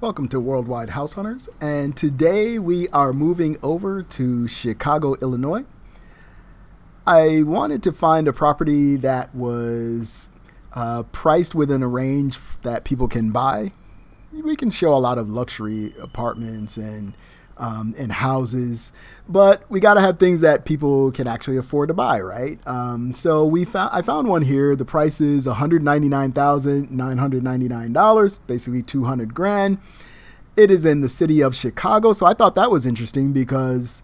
Welcome to Worldwide House Hunters, and today we are moving over to Chicago, Illinois. I wanted to find a property that was priced within a range that people can buy. We can show a lot of luxury apartments and houses, but we got to have things that people can actually afford to buy, right? I found one here. The price is $199,999, basically 200 grand. It is in the city of Chicago, so I thought that was interesting because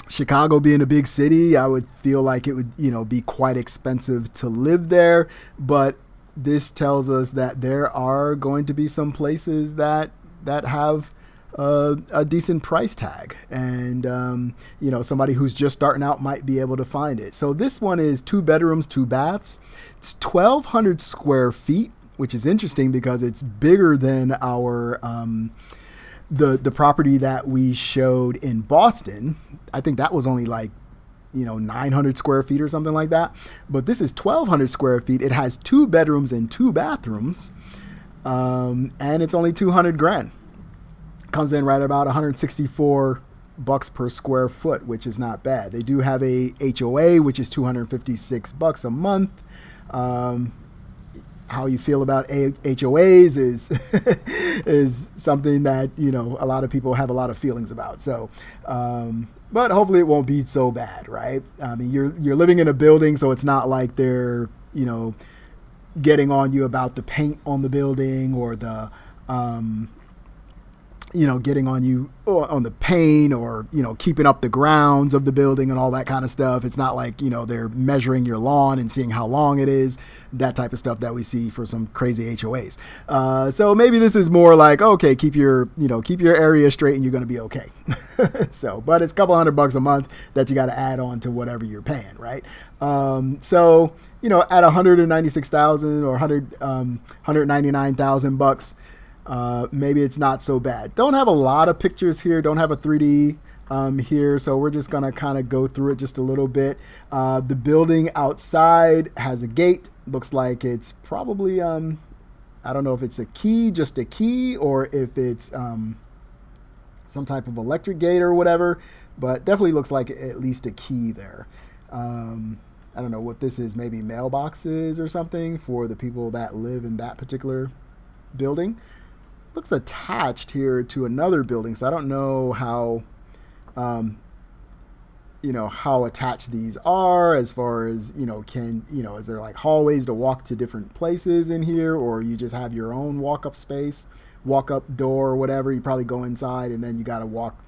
Chicago being a big city, I would feel like it would, be quite expensive to live there, but this tells us that there are going to be some places that have a decent price tag, and somebody who's just starting out might be able to find it. So this one is 2 bedrooms, 2 baths. It's 1,200 square feet, which is interesting because it's bigger than our the property that we showed in Boston. I think that was only like 900 square feet or something like that. But this is 1,200 square feet. It has 2 bedrooms and 2 bathrooms, and it's only 200 grand. Comes in right about $164 per square foot, which is not bad. They do have a HOA, which is $256 a month. How you feel about HOAs is is something that a lot of people have a lot of feelings about. So, but hopefully it won't be so bad, right? I mean, you're living in a building, so it's not like they're getting on you about the paint on the building or the getting on you on the paint or, keeping up the grounds of the building and all that kind of stuff. It's not like, they're measuring your lawn and seeing how long it is, that type of stuff that we see for some crazy HOAs. So maybe this is more like, okay, keep your area straight and you're going to be okay. But it's a couple $100 a month that you got to add on to whatever you're paying, right? At 196,000 or 199,000 bucks, maybe it's not so bad. Don't have a lot of pictures here. Don't have a 3D here. So we're just going to kind of go through it just a little bit. The building outside has a gate. Looks like it's probably, I don't know if it's just a key, or if it's some type of electric gate or whatever, but definitely looks like at least a key there. I don't know what this is, maybe mailboxes or something for the people that live in that particular building. Looks attached here to another building, so I don't know how how attached these are, as far as is there like hallways to walk to different places in here, or you just have your own walk-up space, walk-up door or whatever. You probably go inside and then you got to walk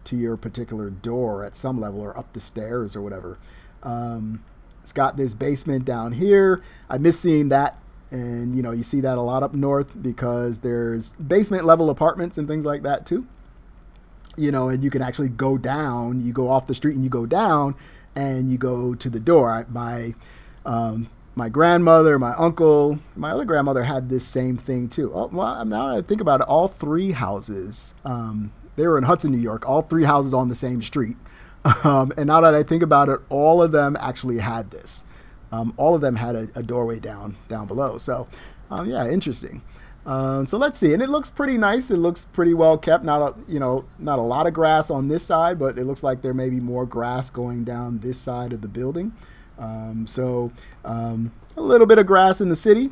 to your particular door at some level, or up the stairs or whatever. It's got this basement down here. I miss seeing that. And, you see that a lot up north because there's basement level apartments and things like that too. And you can actually go down, you go off the street and you go down and you go to the door. My grandmother, my uncle, my other grandmother had this same thing too. Oh, well, now that I think about it, all 3 houses, they were in Hudson, New York, all 3 houses on the same street. And now that I think about it, all of them actually had this. All of them had a doorway down below. So, interesting. So let's see. And it looks pretty nice. It looks pretty well kept. Not a lot of grass on this side, but it looks like there may be more grass going down this side of the building. A little bit of grass in the city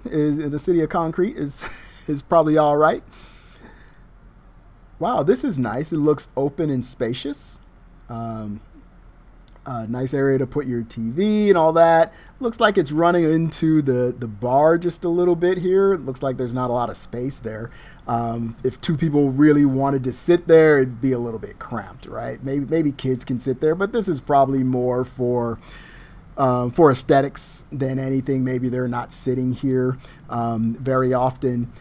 of concrete is probably all right. Wow, this is nice. It looks open and spacious. Nice area to put your TV and all that. Looks like it's running into the bar just a little bit here. It looks like there's not a lot of space there. If 2 people really wanted to sit there, it'd be a little bit cramped, right? Maybe kids can sit there, but this is probably more for aesthetics than anything. Maybe they're not sitting here very often.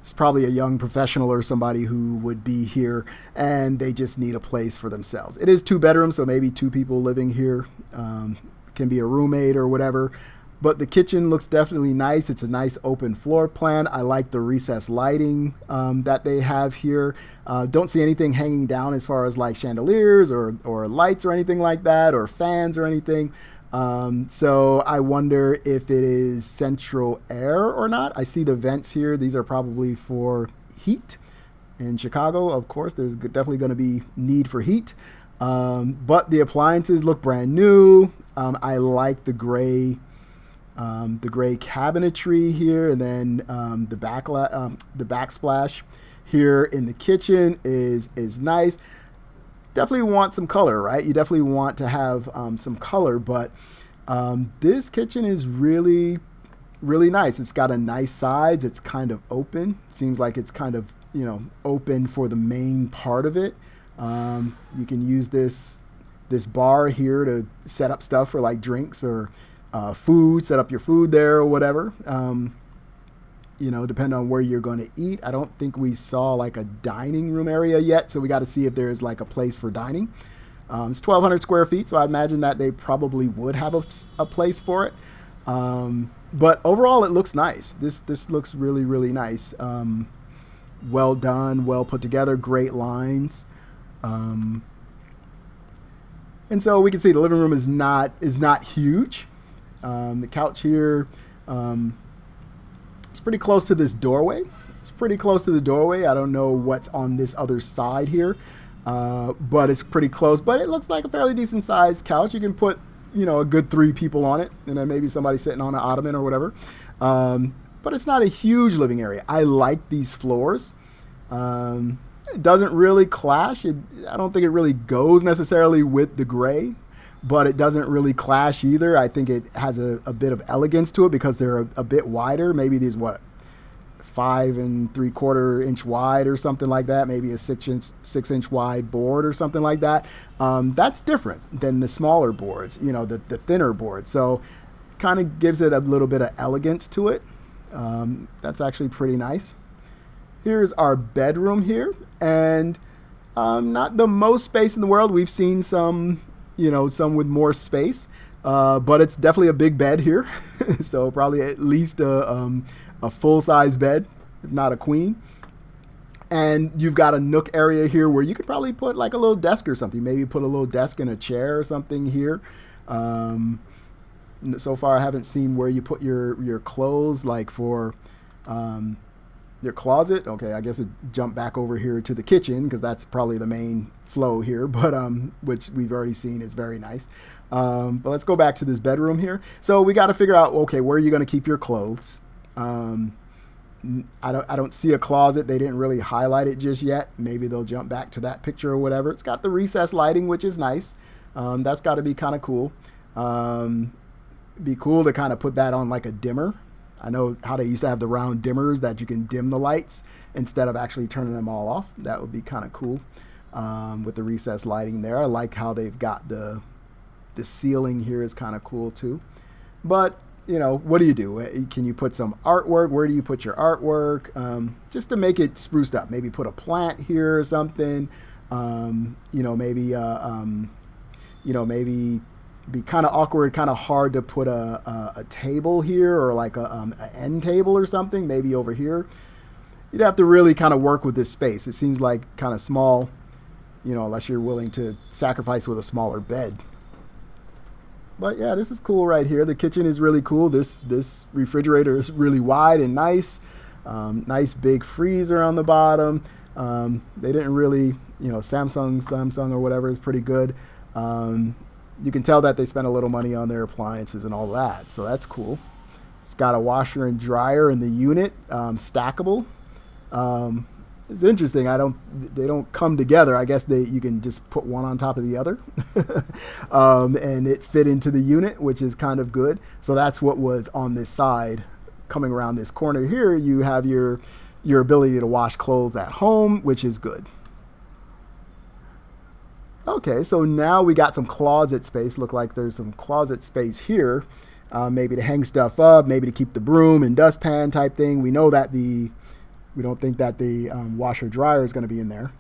It's probably a young professional or somebody who would be here and they just need a place for themselves. It is 2 bedrooms, so maybe 2 people living here, can be a roommate or whatever. But the kitchen looks definitely nice. It's a nice open floor plan. I like the recessed lighting that they have here. Don't see anything hanging down as far as like chandeliers or lights or anything like that, or fans or anything. So I wonder if it is central air or not. I see the vents here. These are probably for heat. In Chicago, of course, there's definitely going to be need for heat. But the appliances look brand new. I like the gray cabinetry here, and then the backsplash here in the kitchen is nice. Definitely want some color, right? You definitely want to have some color, but this kitchen is really, really nice. It's got a nice sides. It's kind of open. Seems like it's kind of, open for the main part of it. You can use this bar here to set up stuff for like drinks or food, set up your food there or whatever. Depending on where you're going to eat. I don't think we saw like a dining room area yet, so we got to see if there's like a place for dining. It's 1,200 square feet, so I imagine that they probably would have a place for it. But overall, it looks nice. This looks really, really nice. Well done, well put together, great lines. And so we can see the living room is not huge. The couch here, it's pretty close to this doorway. It's pretty close to the doorway. I don't know what's on this other side here, but it's pretty close. But it looks like a fairly decent sized couch. You can put, a good 3 people on it, and then maybe somebody sitting on an ottoman or whatever. But it's not a huge living area. I like these floors. It doesn't really clash. I don't think it really goes necessarily with the gray, but it doesn't really clash either. I think it has a bit of elegance to it because they're a bit wider. Maybe these 5 3/4 inch wide or something like that. Maybe a 6 inch wide board or something like that. That's different than the smaller boards, the thinner board. So kind of gives it a little bit of elegance to it. That's actually pretty nice. Here's our bedroom here, and not the most space in the world. We've seen some with more space, but it's definitely a big bed here. So probably at least a full-size bed, if not a queen. And you've got a nook area here where you could probably put like a little desk or something. Maybe put a little desk and a chair or something here. So far, I haven't seen where you put your clothes, like for your closet. Okay, I guess it jumped back over here to the kitchen because that's probably the main flow here, but which we've already seen is very nice. But let's go back to this bedroom here. So we got to figure out, okay, where are you going to keep your clothes? I don't see a closet. They didn't really highlight it just yet. Maybe they'll jump back to that picture or whatever. It's got the recessed lighting, which is nice. That's got to be kind of cool. Be cool to kind of put that on like a dimmer. I know how they used to have the round dimmers that you can dim the lights instead of actually turning them all off. That would be kind of cool with the recessed lighting there. I like how they've got the ceiling here is kind of cool too. But, what do you do? Can you put some artwork? Where do you put your artwork? Just to make it spruced up. Maybe put a plant here or something. Maybe be kind of awkward, kind of hard to put a table here or like a end table or something, maybe over here. You'd have to really kind of work with this space. It seems like kind of small, unless you're willing to sacrifice with a smaller bed. But yeah, this is cool right here. The kitchen is really cool. This refrigerator is really wide and nice. Nice big freezer on the bottom. They didn't really, Samsung or whatever is pretty good. You can tell that they spent a little money on their appliances and all that, so that's cool. It's got a washer and dryer in the unit, stackable. It's interesting. They don't come together. I guess you can just put one on top of the other, and it fit into the unit, which is kind of good. So that's what was on this side. Coming around this corner here, you have your ability to wash clothes at home, which is good. Okay, so now we got some closet space. Look like there's some closet space here, maybe to hang stuff up, maybe to keep the broom and dustpan type thing. We know that we don't think that the washer dryer is going to be in there.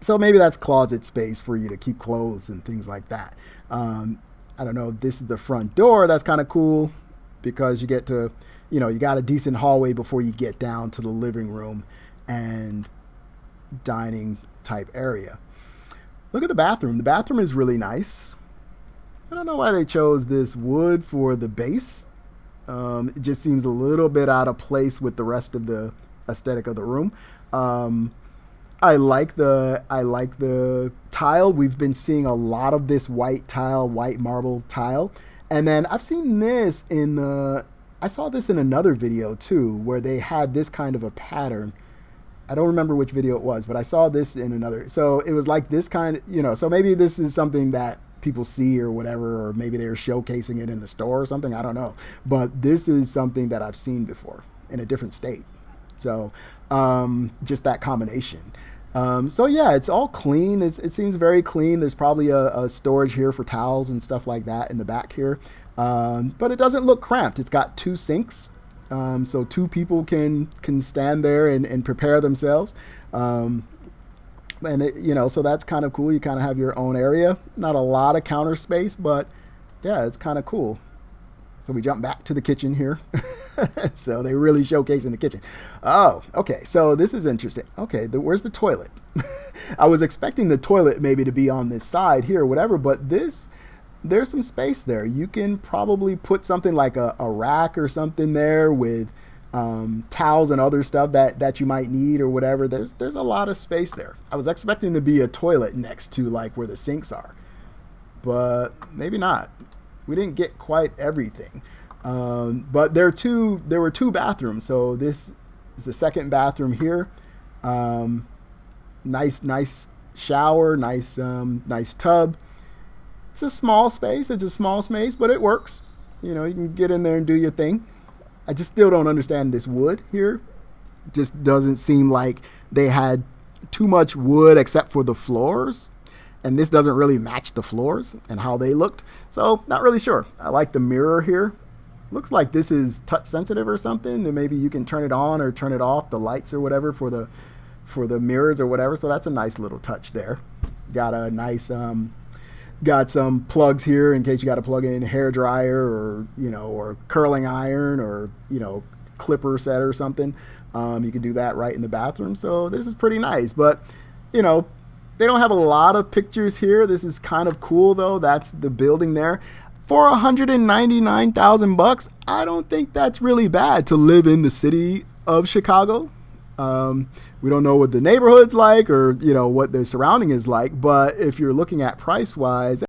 So maybe that's closet space for you to keep clothes and things like that. I don't know. This is the front door. That's kind of cool because you get to, you got a decent hallway before you get down to the living room and dining type area. Look at the bathroom. The bathroom is really nice. I don't know why they chose this wood for the base. It just seems a little bit out of place with the rest of the aesthetic of the room. Um, I like the tile. We've been seeing a lot of this white tile, white marble tile, and then I've seen this in the. I saw this in another video too, where they had this kind of a pattern. I don't remember which video it was, but I saw this in another. So it was like this kind of, so maybe this is something that people see or whatever, or maybe they're showcasing it in the store or something. I don't know. But this is something that I've seen before in a different state. So just that combination. So yeah, it's all clean. It seems very clean. There's probably a storage here for towels and stuff like that in the back here. But it doesn't look cramped. It's got 2 sinks. So 2 people can stand there and prepare themselves. So that's kind of cool. You kind of have your own area. Not a lot of counter space, but yeah, it's kind of cool. So we jump back to the kitchen here. So they really showcasing the kitchen. Oh, okay. So this is interesting. Okay, where's the toilet? I was expecting the toilet maybe to be on this side here or whatever, but there's some space there. You can probably put something like a rack or something there with towels and other stuff that you might need or whatever. There's a lot of space there. I was expecting to be a toilet next to like where the sinks are, but maybe not. We didn't get quite everything. But there were 2 bathrooms. So this is the second bathroom here. Nice shower, nice tub. It's a small space. But it works. You can get in there and do your thing. I just still don't understand this wood here. Just doesn't seem like they had too much wood except for the floors. And this doesn't really match the floors and how they looked. So not really sure. I like the mirror here. Looks like this is touch sensitive or something. And maybe you can turn it on or turn it off, the lights or whatever for the mirrors or whatever. So that's a nice little touch there. Got a nice got some plugs here in case you got to plug in hair dryer or curling iron or clipper set or something. You can do that right in the bathroom. So this is pretty nice. But they don't have a lot of pictures here. This is kind of cool though. That's the building there. For $199,000, I don't think that's really bad to live in the city of Chicago. We don't know what the neighborhood's like or what the surrounding is like, but if you're looking at price wise